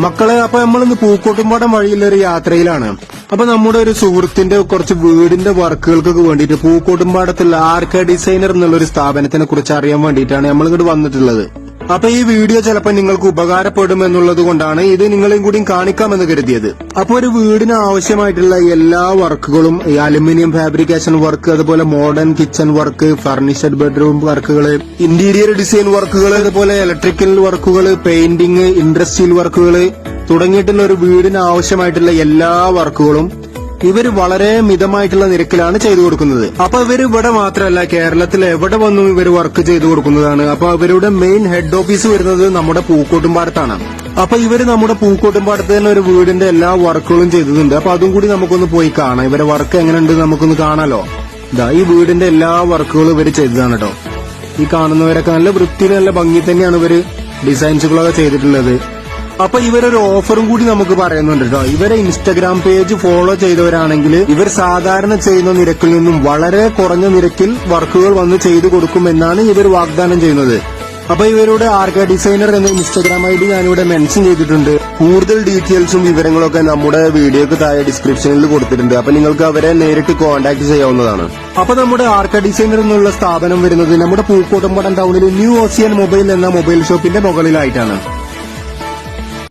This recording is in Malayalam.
മക്കളെ, അപ്പൊ നമ്മളിന്ന് പൂക്കോട്ടുംപാടം വഴിയുള്ളൊരു യാത്രയിലാണ്. അപ്പൊ നമ്മുടെ ഒരു സുഹൃത്തിന്റെ കുറച്ച് വീടിന്റെ വർക്കുകൾക്കൊക്കെ വേണ്ടിയിട്ട് പൂക്കോട്ടുംപാടത്തുള്ള ആർക്ക ഡിസൈനർ എന്നുള്ള ഒരു സ്ഥാപനത്തിനെ കുറിച്ച് അറിയാൻ വേണ്ടിയിട്ടാണ് നമ്മൾ ഇങ്ങോട്ട് വന്നിട്ടുള്ളത്. അപ്പൊ ഈ വീഡിയോ ചിലപ്പോൾ നിങ്ങൾക്ക് ഉപകാരപ്പെടും എന്നുള്ളത് കൊണ്ടാണ് ഇത് നിങ്ങളെയും കൂടി കാണിക്കാമെന്ന് കരുതിയത്. അപ്പൊ ഒരു വീടിന് ആവശ്യമായിട്ടുള്ള എല്ലാ വർക്കുകളും, ഈ അലുമിനിയം ഫാബ്രിക്കേഷൻ വർക്ക്, അതുപോലെ modern kitchen work, furnished bedroom വർക്കുകള്, ഇന്റീരിയർ ഡിസൈൻ വർക്കുകൾ, അതുപോലെ ഇലക്ട്രിക്കൽ വർക്കുകൾ, പെയിന്റിംഗ്, ഇൻഡസ്ട്രിയൽ വർക്കുകൾ തുടങ്ങിയിട്ടുള്ള ഒരു വീടിന് ആവശ്യമായിട്ടുള്ള എല്ലാ വർക്കുകളും ഇവര് വളരെ മിതമായിട്ടുള്ള നിരക്കിലാണ് ചെയ്തു കൊടുക്കുന്നത്. അപ്പൊ ഇവര് ഇവിടെ മാത്രമല്ല, കേരളത്തിൽ എവിടെ വന്നും ഇവർ വർക്ക് ചെയ്തു കൊടുക്കുന്നതാണ്. അപ്പൊ ഇവരുടെ മെയിൻ ഹെഡ് ഓഫീസ് വരുന്നത് നമ്മുടെ പൂക്കോട്ടുംപാടത്താണ്. അപ്പൊ ഇവര് നമ്മുടെ പൂക്കോട്ടുംപാടത്ത് തന്നെ ഒരു വീടിന്റെ എല്ലാ വർക്കുകളും ചെയ്തിട്ടുണ്ട്. അപ്പൊ അതും കൂടി നമുക്കൊന്ന് പോയി കാണാം. ഇവരെ വർക്ക് എങ്ങനെയുണ്ട് നമുക്കൊന്ന് കാണാലോ. ഈ വീടിന്റെ എല്ലാ വർക്കുകളും ഇവര് ചെയ്തതാണ് കേട്ടോ. ഈ കാണുന്നവരൊക്കെ നല്ല വൃത്തിയിൽ നല്ല ഭംഗി തന്നെയാണ് ഇവര് ഡിസൈൻസുകളൊക്കെ ചെയ്തിട്ടുള്ളത്. അപ്പൊ ഇവരൊരു ഓഫറും കൂടി നമുക്ക് പറയുന്നുണ്ട് കേട്ടോ. ഇവരെ ഇൻസ്റ്റഗ്രാം പേജ് ഫോളോ ചെയ്തവരാണെങ്കിൽ ഇവർ സാധാരണ ചെയ്യുന്ന നിരക്കിൽ നിന്നും വളരെ കുറഞ്ഞ നിരക്കിൽ വർക്കുകൾ വന്ന് ചെയ്തു കൊടുക്കുമെന്നാണ് ഇവർ വാഗ്ദാനം ചെയ്യുന്നത്. അപ്പൊ ഇവരുടെ ആർക്ക ഡിസൈനർ എന്ന ഇൻസ്റ്റഗ്രാം ID ഞാനിവിടെ മെൻഷൻ ചെയ്തിട്ടുണ്ട്. കൂടുതൽ ഡീറ്റെയിൽസും വിവരങ്ങളൊക്കെ നമ്മുടെ വീഡിയോക്ക് താഴെ ഡിസ്ക്രിപ്ഷനിൽ കൊടുത്തിട്ടുണ്ട്. അപ്പൊ നിങ്ങൾക്ക് അവരെ നേരിട്ട് കോൺടാക്ട് ചെയ്യാവുന്നതാണ്. അപ്പൊ നമ്മുടെ ആർക്ക ഡിസൈനർ എന്നുള്ള സ്ഥാപനം വരുന്നത് നമ്മുടെ പൂക്കോട്ടുംപാടം ടൗണിൽ ന്യൂ ഓസിയൻ മൊബൈൽ എന്ന മൊബൈൽ ഷോപ്പിന്റെ മുകളിലായിട്ടാണ്.